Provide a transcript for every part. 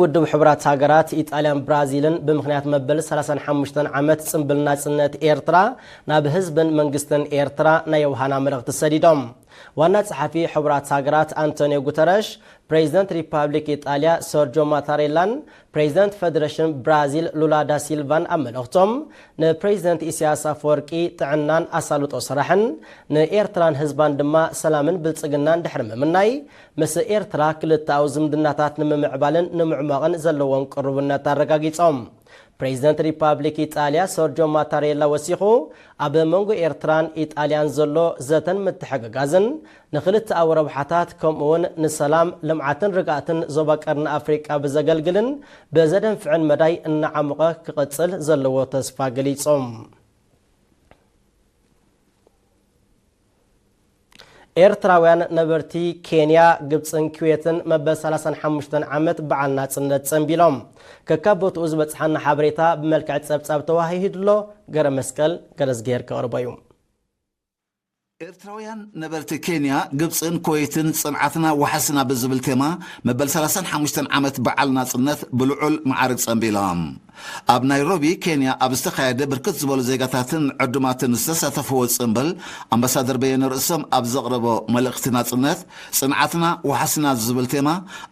ውድብ ሕብራት ሃገራት ኢጣልያን ብራዚልን ብምኽንያት መበል 35 ዓመት ጽምብል ናጽነት ኤርትራ ናብ ህዝብን መንግስትን ኤርትራ ናይ የውሃና መልእኽቲ ሰዲዶም ዋና ጸሓፊ ሕብራት ሃገራት አንቶኒዮ ጉተረሽ ፕሬዝዳንት ሪፐብሊክ ኢጣልያ ሰርጆ ማታሬላን ፕሬዝዳንት ፌደሬሽን ብራዚል ሉላ ዳ ሲልቫን አመልእኽቶም ንፕሬዝዳንት ኢሳያስ አፈወርቂ ጥዕናን አሳልጦ ስራሕን ንኤርትራን ህዝባን ድማ ሰላምን ብልጽግናን ድሕርምምናይ ምስ ኤርትራ ክልታው ዝምድናታት ንምምዕባልን ንምዕማቕን ዘለዎም ቅርብነት አረጋጊጾም ፕሬዝዳንት ሪፐብሊክ ኢጣልያ ሰርጆ ማታሬላ ወሲኹ ኣብ መንጎ ኤርትራን ኢጣልያን ዘሎ ዘተን ምትሕግጋዝን ንኽልተ ረብሓታት ከምኡውን ንሰላም ልምዓትን ርግኣትን ዞባ ቀርኒ ኣፍሪቃ ብዘገልግልን በዘደንፍዕን መዳይ እናዓመቐ ክቕጽል ዘለዎ ተስፋ ገሊጾም ኤርትራውያን ነበርቲ ኬንያ ግብፅን ኩዌትን መበል 35 ዓመት በዓል ናጽነት ጸንቢሎም ከካቦቱ ዝበጽሐና ሓበሬታ ብመልክዕ ጸብጻብ ተዋሂድሎ ገረ መስቀል ገረዝጌር ከቕርበዩ ኤርትራውያን ነበርቲ ኬንያ ግብፅን ኩዌትን ጽንዓትና ወሓስና ብዝብል ቴማ መበል 35 ዓመት በዓል ናጽነት ብልዑል ማዕርግ ጸንቢሎም ኣብ ናይሮቢ ኬንያ ኣብ ዝተኻየደ ብርክት ዝበሉ ዜጋታትን ዕዱማትን ዝተሳተፈዎ ጽምብል ኣምባሳደር በየነ ርእሶም ኣብ ዘቕረቦ መልእኽቲ ናጽነት ጽንዓትና ወሓስና ዝብል ቴማ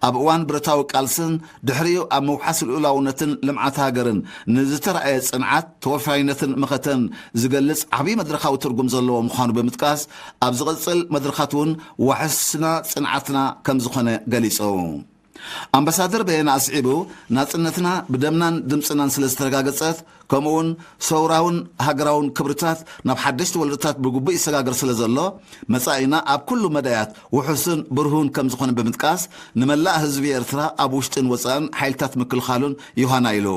ኣብ እዋን ብረታዊ ቃልስን ድሕሪኡ ኣብ መውሓስ ልኡላውነትን ልምዓት ሃገርን ንዝተረኣየ ጽንዓት ተወፋይነትን ምኸተን ዝገልጽ ዓብዪ መድረኻዊ ትርጉም ዘለዎ ምዃኑ ብምጥቃስ ኣብ ዝቕጽል መድረኻት እውን ወሓስና ጽንዓትና ከም ዝኾነ ገሊጹ ኣምባሳደር በየነ ኣስዒቡ ናጽነትና ብደምናን ድምፅናን ስለ ዝተረጋገጸት ከምኡውን ሰውራውን ሃገራውን ክብርታት ናብ ሓደሽቲ ወለዶታት ብግቡእ ይሰጋገር ስለ ዘሎ መጻኢና ኣብ ኩሉ መዳያት ውሑስን ብርሁን ከም ዝኾነ ብምጥቃስ ንመላእ ህዝቢ ኤርትራ ኣብ ውሽጥን ወፃእን ሓይልታት ምክልኻሉን ይሃና ኢሉ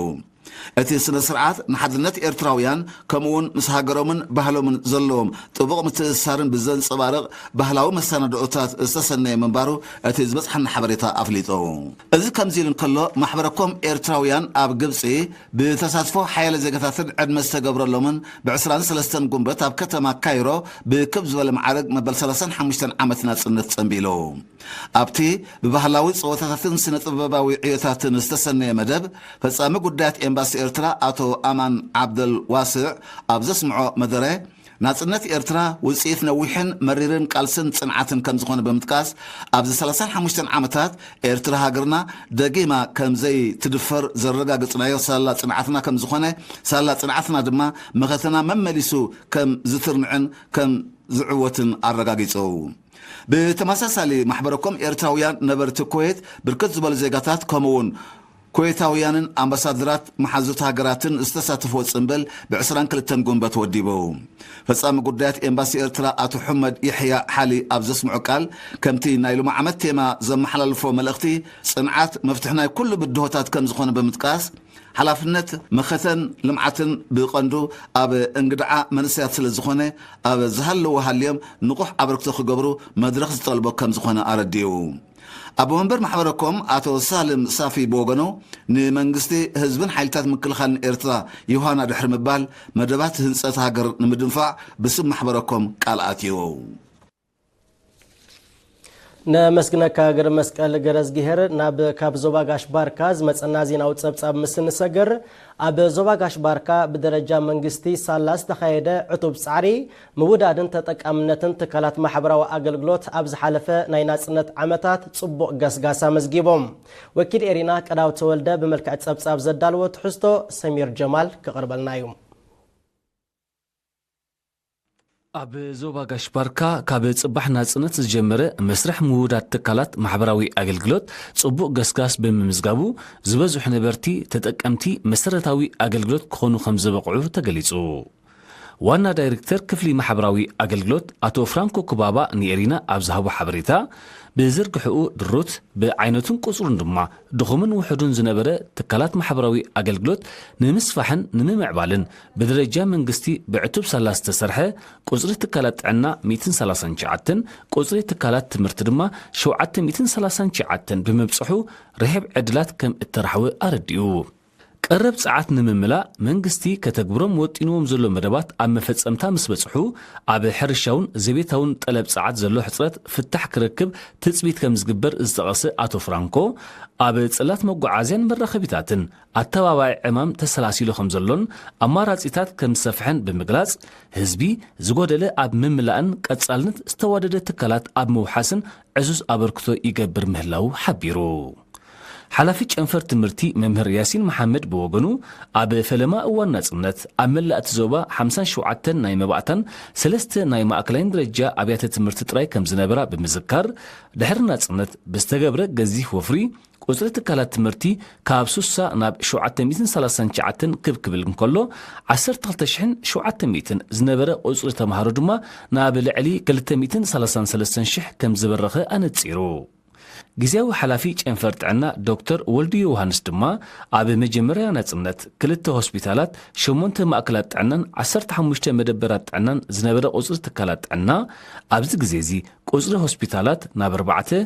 እቲ ስነ ስርዓት ንሓድነት ኤርትራውያን ከምኡውን ምስ ሃገሮምን ባህሎምን ዘለዎም ጥቡቕ ምትእስሳርን ብዘንጸባርቕ ባህላዊ መሰናድኦታት ዝተሰነየ ምንባሩ እቲ ዝበጽሐና ሓበሬታ ኣፍሊጡ እዚ ከምዚ ኢሉ እንከሎ ማሕበረኮም ኤርትራውያን ኣብ ግብፂ ብተሳትፎ ሓያለ ዜጋታትን ዕድመ ዝተገብረሎምን ብ23 ጉንበት ኣብ ከተማ ካይሮ ብክብ ዝበለ ማዕርግ መበል 35 ዓመት ናጽነት ጸንቢሉ ኣብቲ ብባህላዊ ፀወታታትን ስነ ጥበባዊ ዕዮታትን ዝተሰነየ መደብ ፈጻሚ ጉዳያት ኤምባሲ ኤርትራ አቶ አማን ዓብደል ዋስዕ ኣብ ዘስምዖ መደረ ናጽነት ኤርትራ ውጽኢት ነዊሕን መሪርን ቃልስን ጽንዓትን ከም ዝኾነ ብምጥቃስ ኣብዚ 35 ዓመታት ኤርትራ ሃገርና ደጊማ ከምዘይ ትድፈር ዘረጋግጽናዮ ሳላ ጽንዓትና ከም ዝኾነ ሳላ ጽንዓትና ድማ መኸተና መመሊሱ ከም ዝትርምዕን ከም ዝዕወትን ኣረጋጊጹ ብተመሳሳሊ ማሕበረኮም ኤርትራውያን ነበርቲ ኩዌት ብርክት ዝበሉ ዜጋታት ከምኡውን ኩዌታውያንን ኣምባሳደራት መሓዙት ሃገራትን ዝተሳተፈዎ ጽምብል ብ22 ጉንበት ወዲቡ ፈጻሚ ጉዳያት ኤምባሲ ኤርትራ አቶ ሑመድ ይሕያ ሓሊ ኣብ ዘስምዑ ቃል ከምቲ ናይ ሎማ ዓመት ቴማ ዘመሓላልፎ መልእኽቲ ጽንዓት መፍትሕ ናይ ኩሉ ብድሆታት ከም ዝኾነ ብምጥቃስ ሓላፍነት መኸተን ልምዓትን ብቐንዱ ኣብ እንግድዓ መንስያት ስለ ዝኾነ ኣብ ዝሃለዎ ሃልዮም ንቑሕ ኣበርክቶ ክገብሩ መድረኽ ዝጠልቦ ከም ዝኾነ ኣረዲዩ ኣብ መንበር ማሕበረኮም አቶ ሳልም ሳፊ ቦገኖ ንመንግስቲ ህዝብን ሓይልታት ምክልኻልን ኤርትራ ይሃና ድሕሪ ምባል መደባት ህንፀት ሃገር ንምድንፋዕ ብስም ማሕበረኮም ቃል ኣትዩ ነመስግነካ ገረ መስቀል ገረዝጊሄር ናብ ካብ ዞባ ጋሽ ባርካ ዝመጸና ዜናው ጸብጻብ ምስን ሰገር ኣብ ዞባ ጋሽ ባርካ ብደረጃ መንግስቲ ሳላስ ተኻየደ ዕቱብ ጻዕሪ ምውዳድን ተጠቃምነትን ትካላት ማሕበራዊ አገልግሎት ኣብ ዝሓለፈ ናይ ናጽነት ዓመታት ጽቡቕ ገስጋሳ መዝጊቦም ወኪል ኤሪና ቀዳው ተወልደ ብመልክዕ ጸብጻብ ዘዳልዎ ትሕዝቶ ሰሚር ጀማል ከቕርበልናዩ ኣብ ዞባ ጋሽ ባርካ ካብ ጽባሕ ናጽነት ዝጀመረ መስርሕ ምውዳድ ትካላት ማሕበራዊ አገልግሎት ጽቡቕ ገስጋስ ብምምዝጋቡ ዝበዝሑ ነበርቲ ተጠቀምቲ መሰረታዊ አገልግሎት ክኾኑ ከም ዝበቕዑ ተገሊጹ ዋና ዳይሬክተር ክፍሊ ማሕበራዊ አገልግሎት አቶ ፍራንኮ ኩባባ ንኤሪና ኣብ ዝሃቡ ሓበሬታ ብዝርግሕኡ ድሩት ብዓይነቱን ቁጽሩን ድማ ድኹምን ውሕዱን ዝነበረ ትካላት ማሕበራዊ አገልግሎት ንምስፋሕን ንምምዕባልን ብደረጃ መንግስቲ ብዕቱብ ሳላስ ተሰርሐ ቁጽሪ ትካላት ጥዕና 139 ቁጽሪ ትካላት ትምህርቲ ድማ 739 ብምብጽሑ ርሕብ ዕድላት ከም እተራሕወ ኣረዲኡ ቀረብ ፀዓት ንምምላእ መንግስቲ ከተግብሮም ወጢንዎም ዘሎ መደባት ኣብ መፈጸምታ ምስ በጽሑ ኣብ ሕርሻውን ዘቤታውን ጠለብ ፀዓት ዘሎ ሕፅረት ፍታሕ ክረክብ ትፅቢት ከም ዝግበር ዝጠቐሰ ኣቶ ፍራንኮ ኣብ ጽላት መጓዓዝያን መራኸቢታትን ኣተባባይ ዕማም ተሰላሲሉ ከም ዘሎን ኣማራጺታት ከም ዝሰፍሐን ብምግላጽ ህዝቢ ዝጎደለ ኣብ ምምላእን ቀጻልነት ዝተዋደደ ትካላት ኣብ ምውሓስን ዕዙዝ ኣበርክቶ ይገብር ምህላው ሓቢሩ ሓላፊ ጨንፈር ትምህርቲ መምህር ያሲን መሐመድ በወገኑ ኣብ ፈለማ እዋን ናጽነት ኣብ መላእቲ ዞባ 57 ናይ መባእታን 3 ናይ ማእከላይን ደረጃ ኣብያተ ትምህርቲ ጥራይ ከም ዝነበራ ብምዝካር ድሕሪ ናጽነት ብዝተገብረ ገዚፍ ወፍሪ ቁጽሪ ትካላት ትምህርቲ ካብ 60 ናብ 739 ክብክብል እንከሎ 12700 ዝነበረ ቁጽሪ ተምሃሮ ድማ ናብ ልዕሊ 233,000 ከም ዝበረኸ ኣነጺሩ ጊዜያዊ ሓላፊ ጨንፈር ጥዕና ዶክተር ወልዲ ዮሃንስ ድማ ኣብ መጀመርያ ናጽነት 2 ሆስፒታላት 8 ማእከላት ጥዕናን 15 መደበራት ጥዕናን ዝነበረ ቁጽሪ ትካላት ጥዕና ኣብዚ ግዜ እዚ ቁጽሪ ሆስፒታላት ናብ 4